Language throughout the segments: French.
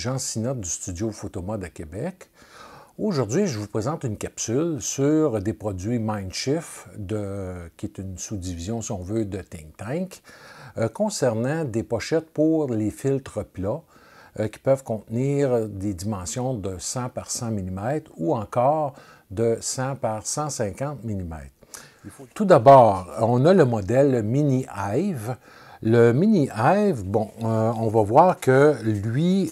Jean Sinot du studio Photomode à Québec. Aujourd'hui, je vous présente une capsule sur des produits Mindshift, qui est une sous-division, si on veut, de Think Tank, concernant des pochettes pour les filtres plats qui peuvent contenir des dimensions de 100 par 100 mm ou encore de 100 par 150 mm. Tout d'abord, on a le modèle Mini Hive. Le Mini Hive, bon, on va voir que lui,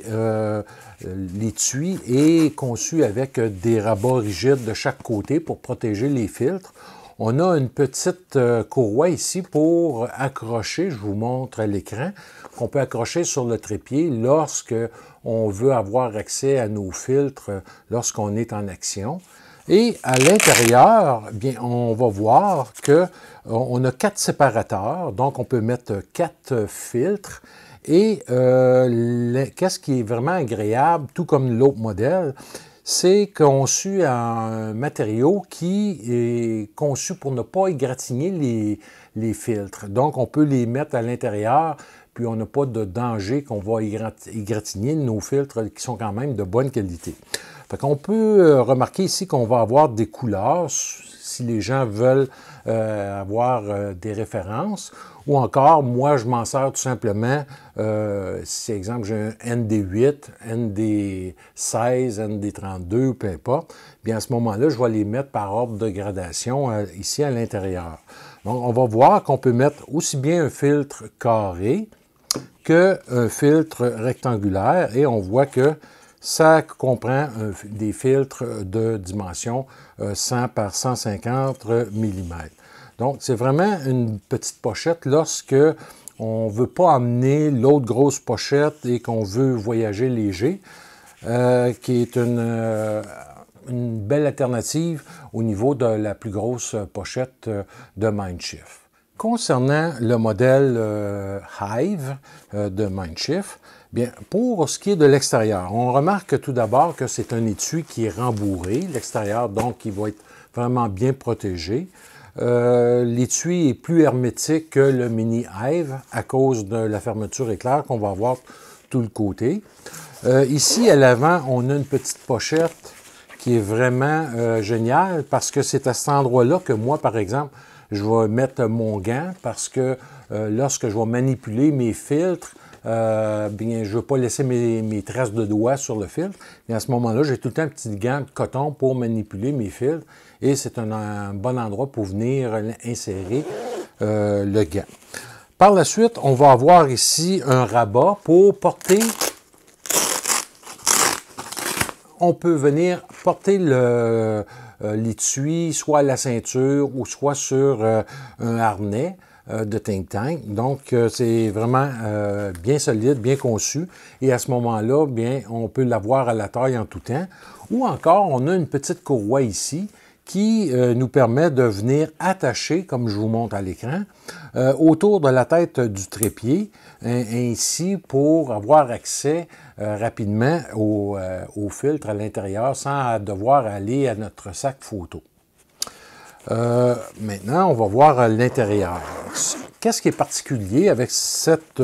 l'étui est conçu avec des rabats rigides de chaque côté pour protéger les filtres. On a une petite courroie ici pour accrocher, je vous montre à l'écran, qu'on peut accrocher sur le trépied lorsque on veut avoir accès à nos filtres lorsqu'on est en action. Et à l'intérieur, bien, on va voir qu'on a 4 séparateurs, donc on peut mettre 4 filtres. Et qu'est-ce qui est vraiment agréable, tout comme l'autre modèle, c'est conçu un matériau qui est conçu pour ne pas égratigner les filtres. Donc, on peut les mettre à l'intérieur, puis on n'a pas de danger qu'on va égratigner nos filtres qui sont quand même de bonne qualité. Fait qu'on peut remarquer ici qu'on va avoir des couleurs, si les gens veulent avoir des références, ou encore, moi, je m'en sers tout simplement, si, exemple, j'ai un ND8, ND16, ND32, peu importe, bien à ce moment-là, je vais les mettre par ordre de gradation ici à l'intérieur. Donc, on va voir qu'on peut mettre aussi bien un filtre carré qu'un filtre rectangulaire, et on voit que ça comprend des filtres de dimension 100 par 150 mm. Donc, c'est vraiment une petite pochette lorsque on ne veut pas amener l'autre grosse pochette et qu'on veut voyager léger, qui est une belle alternative au niveau de la plus grosse pochette de Mindshift. Concernant le modèle Hive de Mindshift, bien, pour ce qui est de l'extérieur, on remarque tout d'abord que c'est un étui qui est rembourré, l'extérieur, donc qui va être vraiment bien protégé. L'étui est plus hermétique que le Mini Hive à cause de la fermeture éclair qu'on va avoir tout le côté. Ici, à l'avant, on a une petite pochette qui est vraiment géniale parce que c'est à cet endroit-là que moi, par exemple, je vais mettre mon gant parce que lorsque je vais manipuler mes filtres, bien, je ne veux pas laisser mes traces de doigts sur le filtre. Et à ce moment-là, j'ai tout le temps un petit gant de coton pour manipuler mes filtres. Et c'est un bon endroit pour venir insérer le gant. Par la suite, on va avoir ici un rabat pour porter. On peut venir porter l'étui soit à la ceinture ou soit sur un harnais de Think Tank. Donc, c'est vraiment bien solide, bien conçu. Et à ce moment-là, bien, on peut l'avoir à la taille en tout temps. Ou encore, on a une petite courroie ici qui nous permet de venir attacher, comme je vous montre à l'écran, autour de la tête du trépied, ainsi pour avoir accès rapidement au filtre à l'intérieur sans devoir aller à notre sac photo. Maintenant, on va voir l'intérieur. Qu'est-ce qui est particulier avec cet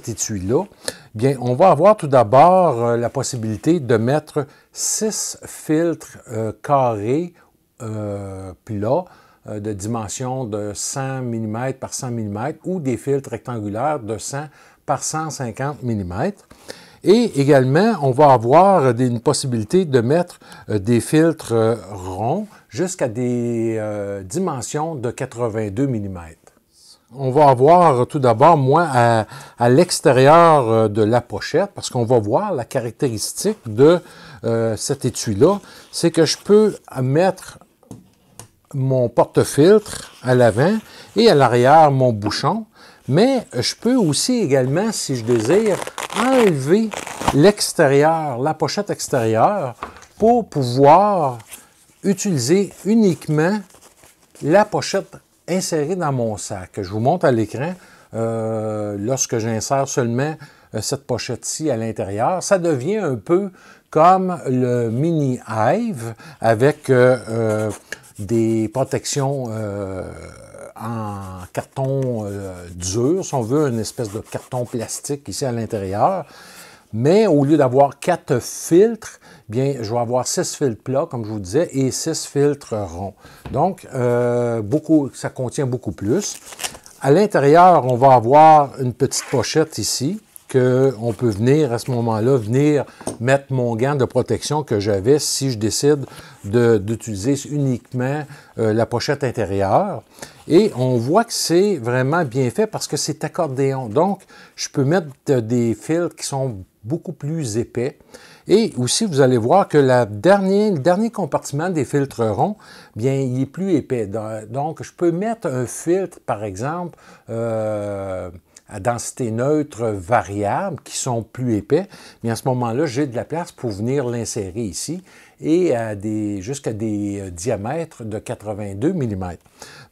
étui-là? Bien, on va avoir tout d'abord la possibilité de mettre 6 filtres carrés plats de dimension de 100 mm par 100 mm ou des filtres rectangulaires de 100 par 150 mm. Et également, on va avoir une possibilité de mettre des filtres ronds jusqu'à des dimensions de 82 mm. On va avoir tout d'abord, moi, à l'extérieur de la pochette, parce qu'on va voir la caractéristique de cet étui-là, c'est que je peux mettre mon porte-filtre à l'avant et à l'arrière mon bouchon, mais je peux aussi également, si je désire, enlever l'extérieur, la pochette extérieure, pour pouvoir utiliser uniquement la pochette insérée dans mon sac. Je vous montre à l'écran, lorsque j'insère seulement cette pochette-ci à l'intérieur, ça devient un peu comme le Mini Hive avec des protections en carton dur, si on veut, une espèce de carton plastique ici à l'intérieur. Mais au lieu d'avoir 4 filtres, bien, je vais avoir 6 filtres plats, comme je vous disais, et 6 filtres ronds. Donc, ça contient beaucoup plus. À l'intérieur, on va avoir une petite pochette ici, qu'on peut venir, à ce moment-là, venir mettre mon gant de protection que j'avais si je décide d'utiliser uniquement la pochette intérieure. Et on voit que c'est vraiment bien fait parce que c'est accordéon. Donc, je peux mettre des filtres qui sont beaucoup plus épais. Et aussi, vous allez voir que le dernier compartiment des filtres ronds, bien, il est plus épais. Donc, je peux mettre un filtre, par exemple, à densité neutre variable, qui sont plus épais, mais à ce moment-là, j'ai de la place pour venir l'insérer ici et jusqu'à des diamètres de 82 mm.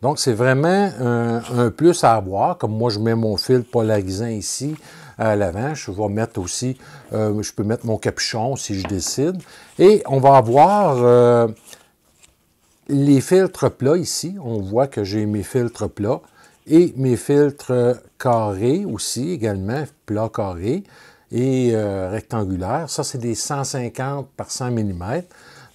Donc, c'est vraiment un plus à avoir. Comme moi, je mets mon filtre polarisant ici à l'avant. Je vais mettre aussi, je peux mettre mon capuchon si je décide. Et on va avoir les filtres plats ici. On voit que j'ai mes filtres plats. Et mes filtres carrés aussi, également, plats carrés et rectangulaires. Ça, c'est des 150 par 100 mm.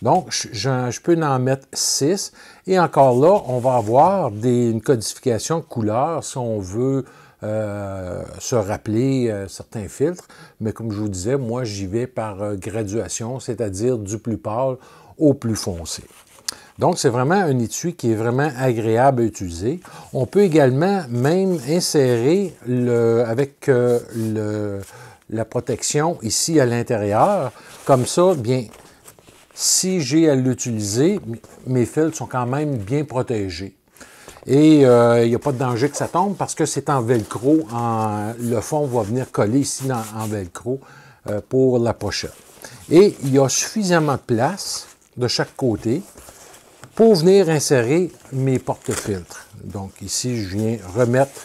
Donc, je peux en mettre 6. Et encore là, on va avoir une codification de couleurs si on veut se rappeler certains filtres. Mais comme je vous disais, moi, j'y vais par graduation, c'est-à-dire du plus pâle au plus foncé. Donc, c'est vraiment un étui qui est vraiment agréable à utiliser. On peut également même insérer avec la protection ici à l'intérieur. Comme ça, bien, si j'ai à l'utiliser, mes fils sont quand même bien protégés. Et il n'y a pas de danger que ça tombe parce que c'est en velcro. Le fond va venir coller ici en velcro pour la pochette. Et il y a suffisamment de place de chaque côté pour venir insérer mes porte-filtres. Donc ici, je viens remettre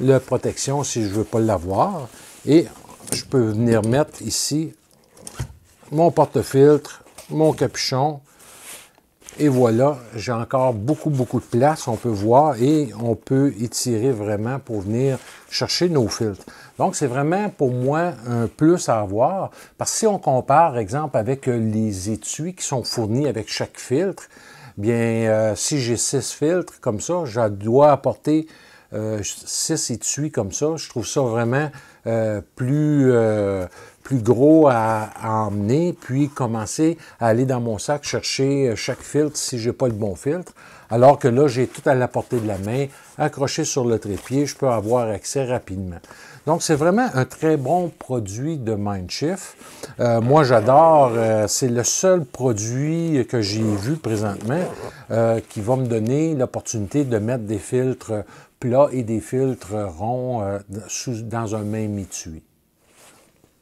la protection si je ne veux pas l'avoir. Et je peux venir mettre ici mon porte-filtre, mon capuchon. Et voilà, j'ai encore beaucoup de place, on peut voir, et on peut étirer vraiment pour venir chercher nos filtres. Donc, c'est vraiment pour moi un plus à avoir, parce que si on compare, par exemple, avec les étuis qui sont fournis avec chaque filtre, bien, si j'ai 6 filtres comme ça, je dois apporter 6 étuis comme ça. Je trouve ça vraiment plus gros à emmener, puis commencer à aller dans mon sac chercher chaque filtre si je n'ai pas le bon filtre. Alors que là, j'ai tout à la portée de la main, accroché sur le trépied, je peux avoir accès rapidement. Donc, c'est vraiment un très bon produit de Mindshift. Moi, j'adore. C'est le seul produit que j'ai vu présentement qui va me donner l'opportunité de mettre des filtres plats et des filtres ronds dans un même étui.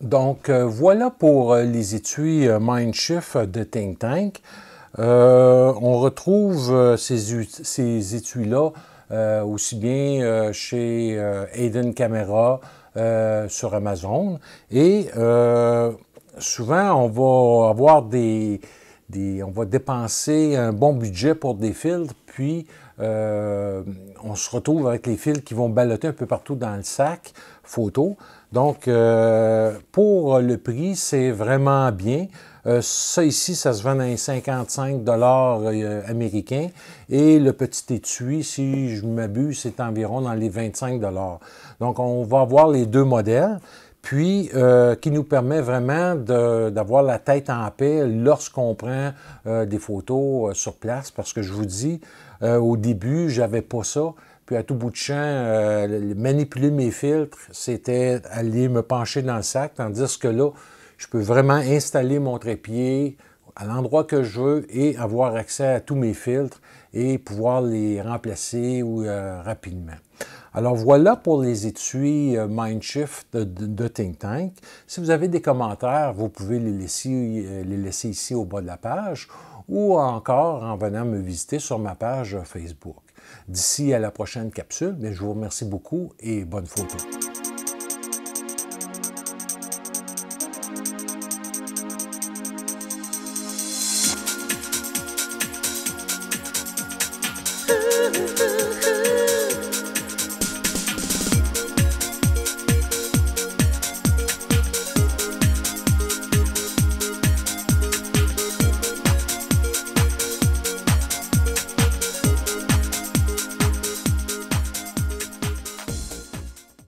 Donc, voilà pour les étuis Mindshift de Think Tank. On retrouve ces étuis-là aussi bien chez Aiden Camera sur Amazon. Et souvent, on va avoir on va dépenser un bon budget pour des filtres, puis on se retrouve avec les fils qui vont ballotter un peu partout dans le sac photo. Donc, pour le prix, c'est vraiment bien. Ça ici, ça se vend dans les 55 $ américains. Et le petit étui, si je m'abuse, c'est environ dans les 25 $. Donc, on va avoir les deux modèles. Puis, qui nous permet vraiment d'avoir la tête en paix lorsqu'on prend des photos sur place. Parce que je vous dis, au début, j'avais pas ça. Puis à tout bout de champ, manipuler mes filtres, c'était aller me pencher dans le sac, tandis que là, je peux vraiment installer mon trépied à l'endroit que je veux et avoir accès à tous mes filtres et pouvoir les remplacer rapidement. Alors voilà pour les étuis Mindshift de Think Tank. Si vous avez des commentaires, vous pouvez les laisser ici au bas de la page ou encore en venant me visiter sur ma page Facebook. D'ici à la prochaine capsule, je vous remercie beaucoup et bonne photo.